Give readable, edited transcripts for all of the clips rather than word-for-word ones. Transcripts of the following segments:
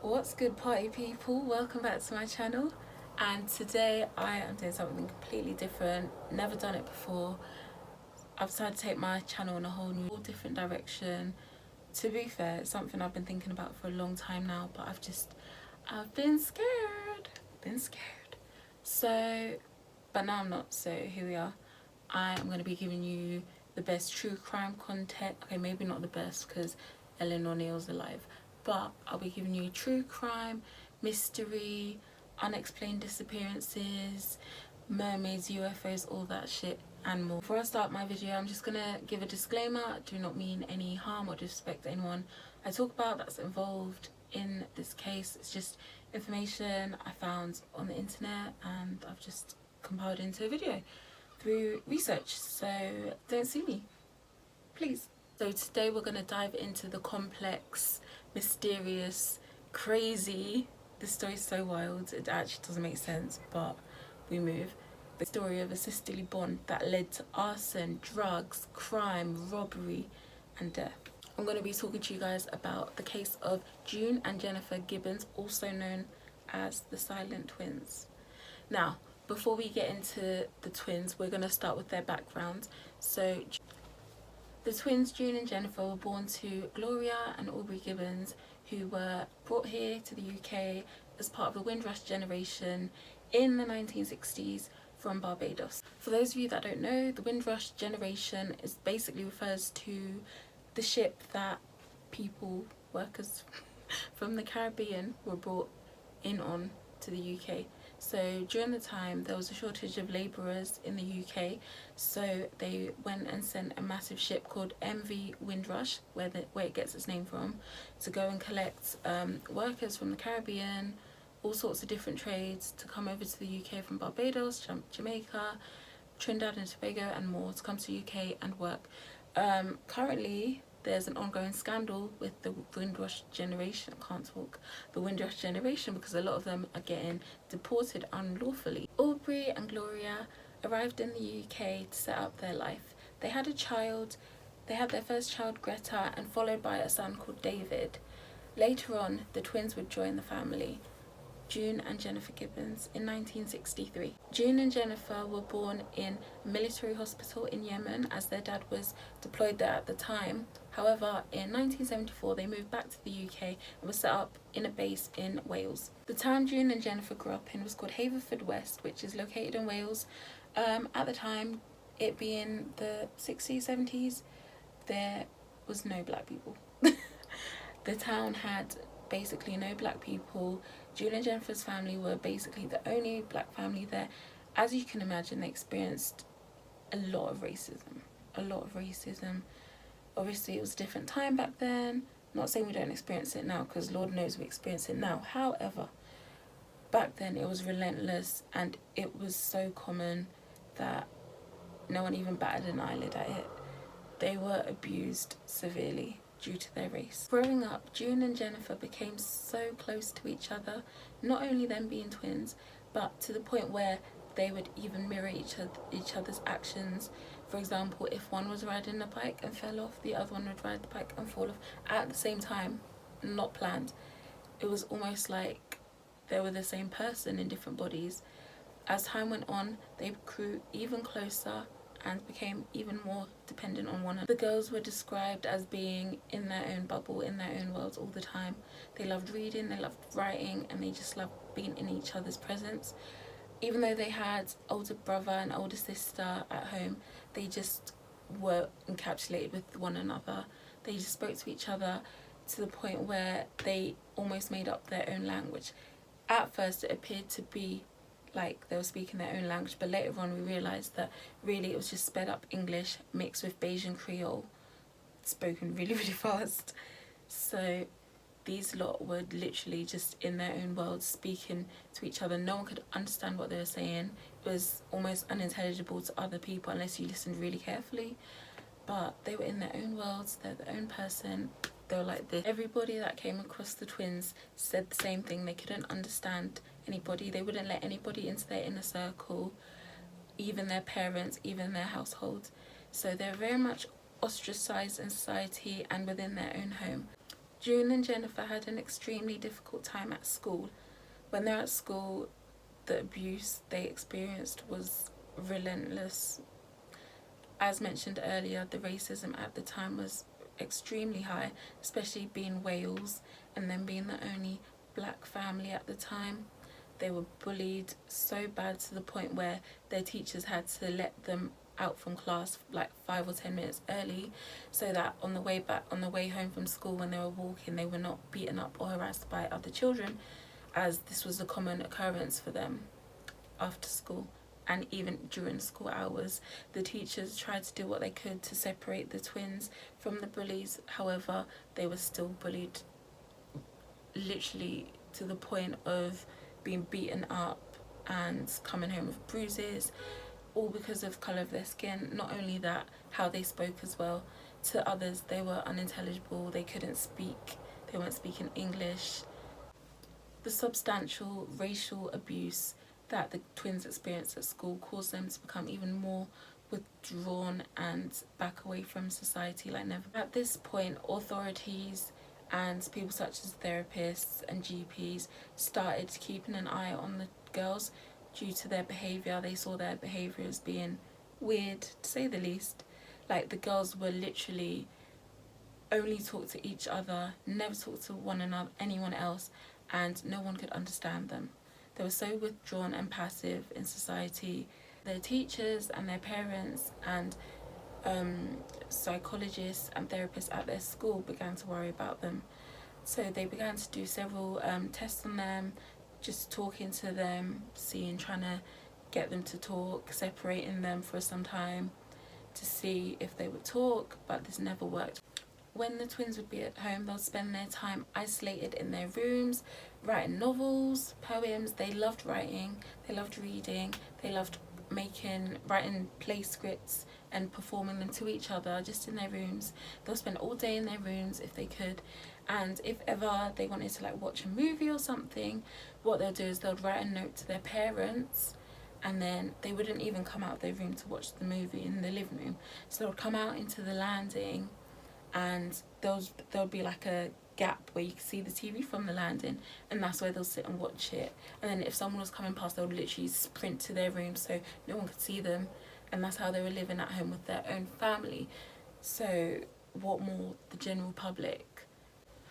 What's good, party people? Welcome back to my channel, and today I am doing something completely different. Never done it before. I've decided to take my channel in a whole new different direction. To be fair, it's something I've been thinking about for a long time now, but I've been scared. So but now I'm not, so here we are. I am going to be giving you the best true crime content. Okay, maybe not the best because Eleanor Neal's alive, but I'll be giving you true crime, mystery, unexplained disappearances, mermaids, UFOs, all that shit and more. Before I start my video, I'm just gonna give a disclaimer. I do not mean any harm or disrespect to anyone I talk about that's involved in this case. It's just information I found on the internet and I've just compiled into a video through research, so don't sue me, please. So today we're going to dive into the complex, mysterious, crazy, this story's so wild it actually doesn't make sense, but we move, the story of a sisterly bond that led to arson, drugs, crime, robbery and death. I'm going to be talking to you guys about the case of June and Jennifer Gibbons, also known as the Silent Twins. Now, before we get into the twins, we're going to start with their background. So the twins June and Jennifer were born to Gloria and Aubrey Gibbons, who were brought here to the UK as part of the Windrush generation in the 1960s from Barbados. For those of you that don't know, the Windrush generation basically refers to the ship that workers from the Caribbean were brought in on to the UK. So during the time there was a shortage of labourers in the UK, so they went and sent a massive ship called MV Windrush, where it gets its name from, to go and collect workers from the Caribbean, all sorts of different trades, to come over to the UK from Barbados, Jamaica, Trinidad and Tobago and more, to come to the UK and work. Currently there's an ongoing scandal with the Windrush generation. I can't talk. The Windrush generation, because a lot of them are getting deported unlawfully. Aubrey and Gloria arrived in the UK to set up their life. They had a child. They had their first child, Greta, and followed by a son called David. Later on, the twins would join the family, June and Jennifer Gibbons, in 1963. June and Jennifer were born in a military hospital in Yemen, as their dad was deployed there at the time. However, in 1974 they moved back to the UK and were set up in a base in Wales. The town June and Jennifer grew up in was called Haverfordwest, which is located in Wales. At the time, it being the 60s, 70s, there was no black people. The town had basically no black people. June and Jennifer's family were basically the only black family there. As you can imagine, they experienced a lot of racism. Obviously it was a different time back then. Not saying we don't experience it now, because Lord knows we experience it now. However, back then it was relentless and it was so common that no one even batted an eyelid at it. They were abused severely due to their race. Growing up, June and Jennifer became so close to each other, not only them being twins, but to the point where they would even mirror each other's actions. For example, if one was riding a bike and fell off, the other one would ride the bike and fall off at the same time, not planned. It was almost like they were the same person in different bodies. As time went on, they grew even closer and became even more dependent on one another. The girls were described as being in their own bubble, in their own worlds all the time. They loved reading, they loved writing, and they just loved being in each other's presence. Even though they had older brother and older sister at home, they just were encapsulated with one another. They just spoke to each other to the point where they almost made up their own language. At first it appeared to be like they were speaking their own language, but later on we realised that really it was just sped up English mixed with Bayesian Creole, spoken really, really fast. So these lot were literally just in their own world, speaking to each other. No one could understand what they were saying. It was almost unintelligible to other people unless you listened really carefully. But they were in their own worlds, they're their own person. They were like this. Everybody that came across the twins said the same thing. They couldn't understand anybody. They wouldn't let anybody into their inner circle, even their parents, even their household. So they're very much ostracized in society and within their own home. June and Jennifer had an extremely difficult time at school. When they're at school, the abuse they experienced was relentless. As mentioned earlier, the racism at the time was extremely high, especially being Wales and then being the only black family at the time. They were bullied so bad to the point where their teachers had to let them out from class like 5 or 10 minutes early, so that on the way home from school, when they were walking, they were not beaten up or harassed by other children, as this was a common occurrence for them after school. And even during school hours, the teachers tried to do what they could to separate the twins from the bullies. However, they were still bullied, literally to the point of being beaten up and coming home with bruises, all because of the colour of their skin. Not only that, how they spoke as well. To others, they were unintelligible, they couldn't speak, they weren't speaking English. The substantial racial abuse that the twins experienced at school caused them to become even more withdrawn and back away from society like never. At this point, authorities and people such as therapists and GPs started keeping an eye on the girls due to their behaviour. They saw their behaviour as being weird, to say the least. Like, the girls were literally only talk to each other, never talk to one another, anyone else, and no one could understand them. They were so withdrawn and passive in society. Their teachers and their parents and psychologists and therapists at their school began to worry about them. So they began to do several tests on them, just talking to them, trying to get them to talk, separating them for some time to see if they would talk, but this never worked. When the twins would be at home, they'll spend their time isolated in their rooms, writing novels, poems. They loved writing, they loved reading, they loved writing play scripts and performing them to each other just in their rooms. They'll spend all day in their rooms if they could, and if ever they wanted to like watch a movie or something, what they'll do is they'll write a note to their parents, and then they wouldn't even come out of their room to watch the movie in the living room. So they'll come out into the landing, and there'll be like a gap where you can see the TV from the landing, and that's where they'll sit and watch it. And then if someone was coming past, they'll literally sprint to their room so no one could see them, and that's how they were living at home with their own family. So what more, the general public?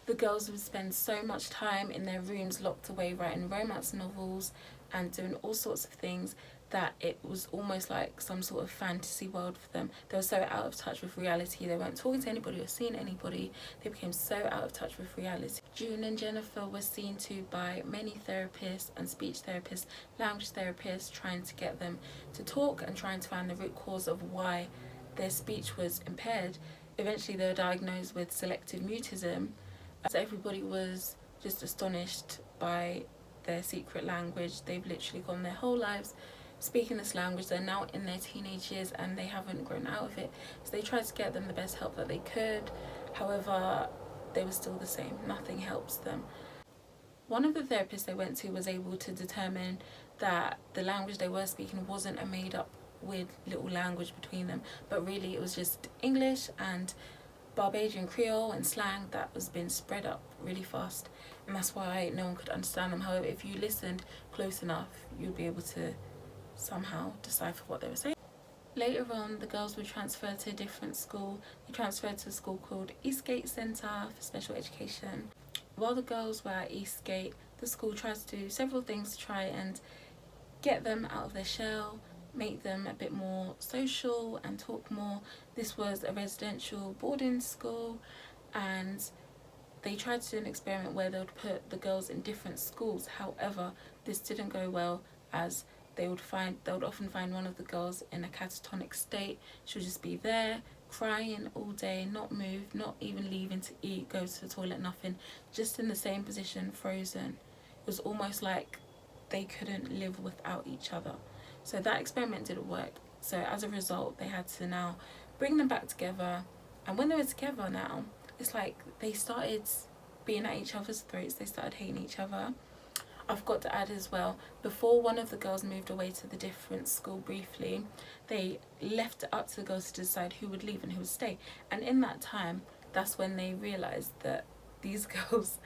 The girls would spend so much time in their rooms locked away writing romance novels and doing all sorts of things that it was almost like some sort of fantasy world for them. They were so out of touch with reality. They weren't talking to anybody or seeing anybody. They became so out of touch with reality. June and Jennifer were seen to by many therapists and speech therapists, language therapists, trying to get them to talk and trying to find the root cause of why their speech was impaired. Eventually they were diagnosed with selective mutism. So everybody was just astonished by their secret language. They've literally gone their whole lives speaking this language. They're now in their teenage years and they haven't grown out of it. So they tried to get them the best help that they could. However, they were still the same. Nothing helps them. One of the therapists they went to was able to determine that the language they were speaking wasn't a made up weird little language between them, but really it was just English and Barbadian Creole and slang that was being spread up really fast, and that's why no one could understand them. However, if you listened close enough, you'd be able to somehow decipher what they were saying. Later on, the girls were transferred to a different school. They transferred to a school called Eastgate Centre for Special Education. While the girls were at Eastgate, the school tried to do several things to try and get them out of their shell, make them a bit more social and talk more. This was a residential boarding school, and they tried to do an experiment where they would put the girls in different schools. However, this didn't go well, as they would often find one of the girls in a catatonic state. She would just be there crying all day, not move, not even leaving to eat, go to the toilet, nothing, just in the same position, frozen. It was almost like they couldn't live without each other. So that experiment didn't work. So as a result, they had to now bring them back together. And when they were together now, it's like they started being at each other's throats. They started hating each other. I've got to add as well, before one of the girls moved away to the different school briefly, they left it up to the girls to decide who would leave and who would stay. And in that time, that's when they realised that these girls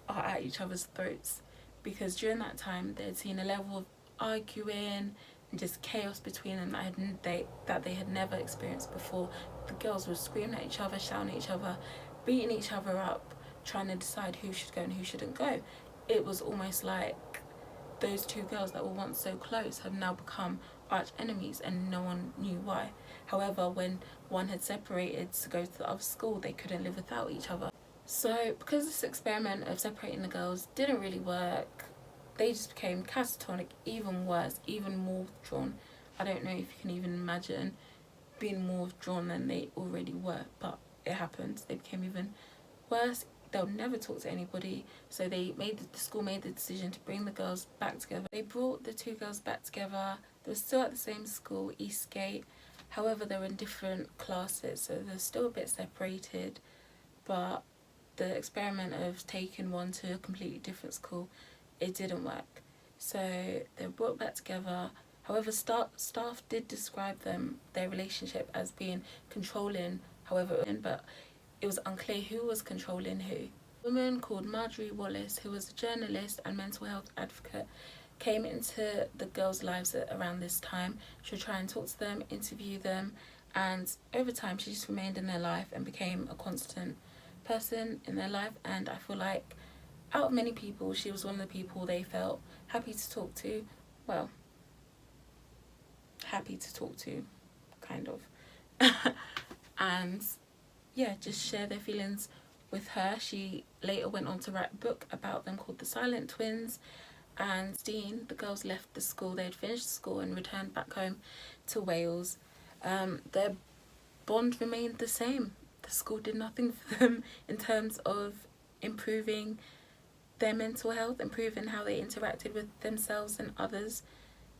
are at each other's throats, because during that time they had seen a level of arguing and just chaos between them that they had never experienced before. The girls were screaming at each other, shouting at each other, beating each other up, trying to decide who should go and who shouldn't go. It was almost like those two girls that were once so close have now become arch enemies, and no one knew why. However, when one had separated to go to the other school, they couldn't live without each other. So because this experiment of separating the girls didn't really work, they just became catatonic, even worse, even more withdrawn. I don't know if you can even imagine being more withdrawn than they already were, but it happened. They became even worse. They'll never talk to anybody, so the school made the decision to bring the girls back together. They brought the two girls back together. They were still at the same school, Eastgate. However, they were in different classes, so they're still a bit separated. But the experiment of taking one to a completely different school, it didn't work. So they were brought back together. However, staff did describe their relationship as being controlling. However, but it was unclear who was controlling who. A woman called Marjorie Wallace, who was a journalist and mental health advocate, came into the girls' lives around this time. She would try and talk to them, interview them, and over time she just remained in their life and became a constant person in their life. And I feel like out of many people, she was one of the people they felt happy to talk to. Well, happy to talk to, kind of. And yeah, just share their feelings with her. She later went on to write a book about them called The Silent Twins. And the girls left the school. They had finished school and returned back home to Wales. Their bond remained the same. The school did nothing for them in terms of improving their mental health, improving how they interacted with themselves and others.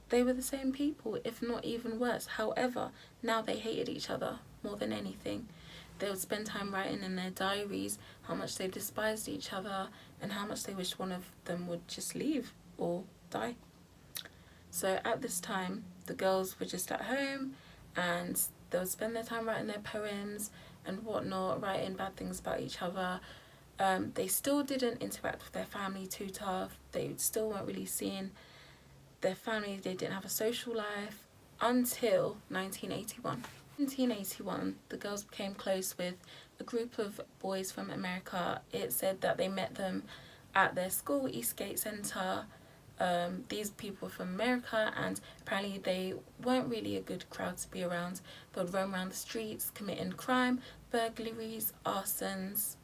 They were the same people, if not even worse. However, now they hated each other more than anything. They would spend time writing in their diaries how much they despised each other and how much they wished one of them would just leave or die. So at this time, the girls were just at home and they would spend their time writing their poems and whatnot, writing bad things about each other. They still didn't interact with their family too tough. They still weren't really seeing their family. They didn't have a social life until 1981. In 1981, the girls became close with a group of boys from America. It said that they met them at their school, Eastgate Centre. These people were from America, and apparently they weren't really a good crowd to be around. They would roam around the streets committing crime, burglaries, arsons,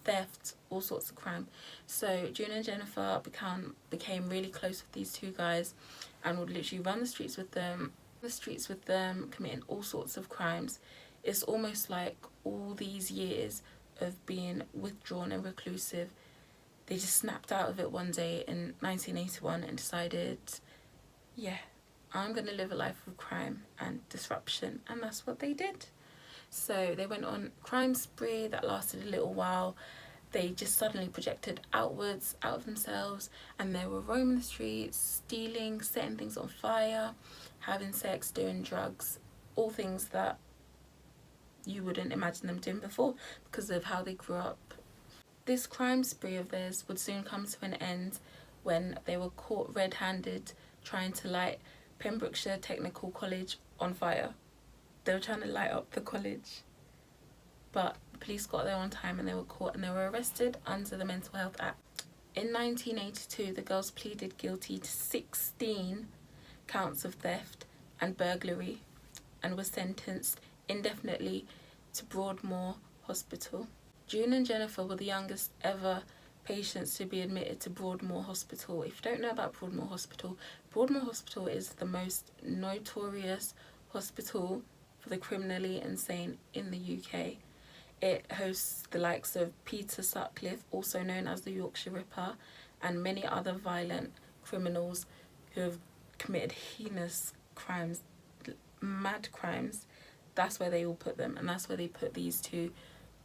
theft, all sorts of crime. So June and Jennifer became really close with these two guys and would literally run the streets with them, committing all sorts of crimes. It's almost like all these years of being withdrawn and reclusive, they just snapped out of it one day in 1981 and decided, yeah, I'm going to live a life of crime and disruption. And that's what they did. So they went on a crime spree that lasted a little while. They just suddenly projected outwards, out of themselves, and they were roaming the streets, stealing, setting things on fire, having sex, doing drugs, all things that you wouldn't imagine them doing before because of how they grew up. This crime spree of theirs would soon come to an end when they were caught red-handed trying to light Pembrokeshire Technical College on fire. They were trying to light up the college, but the police got there on time and they were caught and they were arrested under the Mental Health Act. In 1982, the girls pleaded guilty to 16 counts of theft and burglary and were sentenced indefinitely to Broadmoor Hospital. June and Jennifer were the youngest ever patients to be admitted to Broadmoor Hospital. If you don't know about Broadmoor Hospital is the most notorious hospital for the criminally insane in the UK. It hosts the likes of Peter Sutcliffe, also known as the Yorkshire Ripper, and many other violent criminals who have committed heinous crimes, mad crimes. That's where they all put them, and that's where they put these two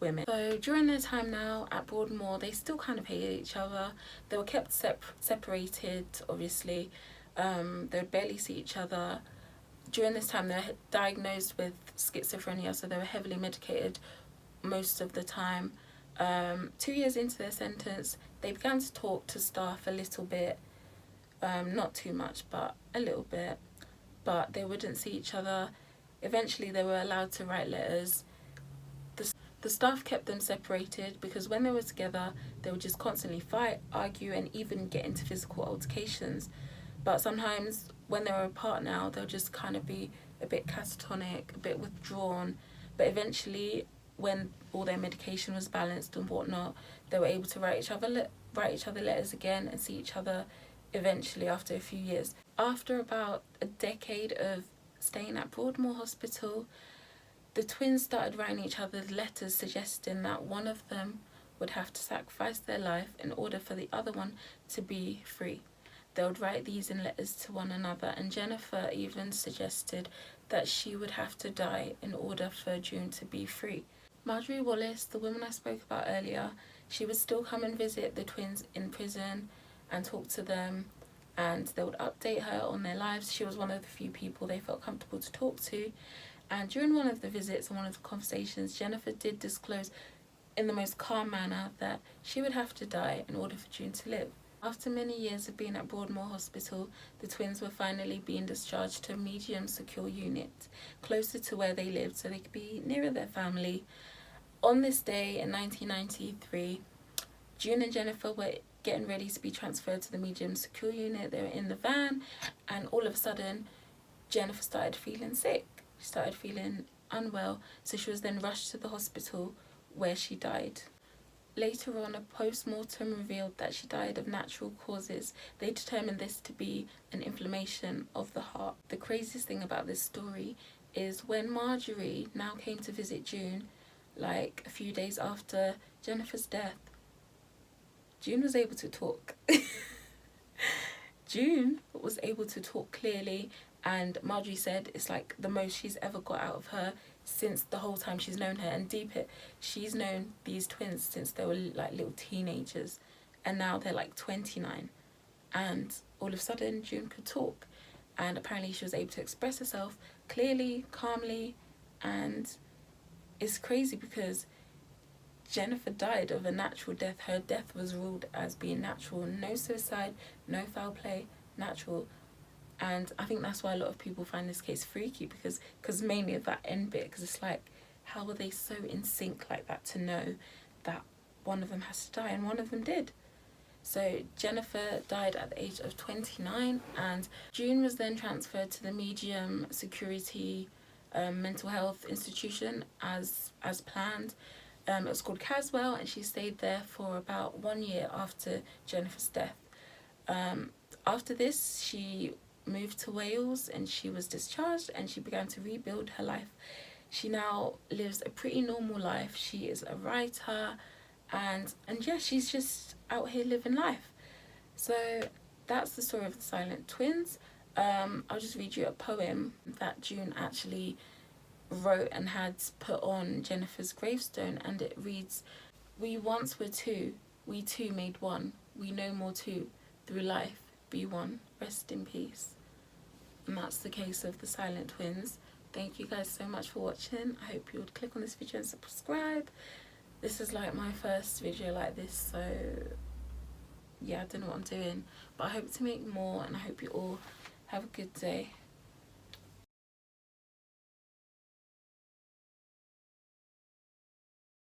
women. So during their time now at Broadmoor, they still kind of hated each other. They were kept separated, obviously. They would barely see each other. During this time, they were diagnosed with schizophrenia, so they were heavily medicated most of the time. 2 years into their sentence, they began to talk to staff a little bit, not too much, but a little bit, but they wouldn't see each other. Eventually, they were allowed to write letters. The staff kept them separated because when they were together, they would just constantly fight, argue, and even get into physical altercations. But sometimes when they were apart now, they'll just kind of be a bit catatonic, a bit withdrawn. But eventually, when all their medication was balanced and whatnot, they were able to write each other letters again and see each other eventually after a few years. After about a decade of staying at Broadmoor Hospital, the twins started writing each other letters suggesting that one of them would have to sacrifice their life in order for the other one to be free. They would write these in letters to one another, and Jennifer even suggested that she would have to die in order for June to be free. Marjorie Wallace, the woman I spoke about earlier, she would still come and visit the twins in prison and talk to them, and they would update her on their lives. She was one of the few people they felt comfortable to talk to. And during one of the visits and one of the conversations, Jennifer did disclose in the most calm manner that she would have to die in order for June to live. After many years of being at Broadmoor Hospital, the twins were finally being discharged to a medium secure unit closer to where they lived so they could be nearer their family. On this day in 1993, June and Jennifer were getting ready to be transferred to the medium secure unit. They were in the van, and all of a sudden, Jennifer started feeling sick. She started feeling unwell, so she was then rushed to the hospital where she died. Later on, a post-mortem revealed that she died of natural causes. They determined this to be an inflammation of the heart. The craziest thing about this story is when Marjorie now came to visit June, like a few days after Jennifer's death, June was able to talk. June was able to talk clearly, and Marjorie said it's like the most she's ever got out of her since the whole time she's known her. And deep it, she's known these twins since they were like little teenagers, and now they're like 29. And all of a sudden, June could talk, and apparently she was able to express herself clearly, calmly, and it's crazy because Jennifer died of a natural death. Her death was ruled as being natural. No suicide, no foul play, natural. And I think that's why a lot of people find this case freaky, because mainly of that end bit, because it's like, how were they so in sync like that to know that one of them has to die, and one of them did. So Jennifer died at the age of 29, and June was then transferred to the medium security mental health institution as planned. It was called Caswell, and she stayed there for about 1 year after Jennifer's death. After this, she moved to Wales and she was discharged, and she began to rebuild her life. She now lives a pretty normal life. She is a writer, and yeah, she's just out here living life. So that's the story of the Silent Twins. I'll just read you a poem that June actually wrote and had put on Jennifer's gravestone, and it reads: "We once were two, we two made one, we no more two, through life be one, rest in peace." And that's the case of the Silent Twins. Thank you guys so much for watching. I hope you would click on this video and subscribe. This is like my first video like this, so yeah, I don't know what I'm doing, but I hope to make more, and I hope you all have a good day.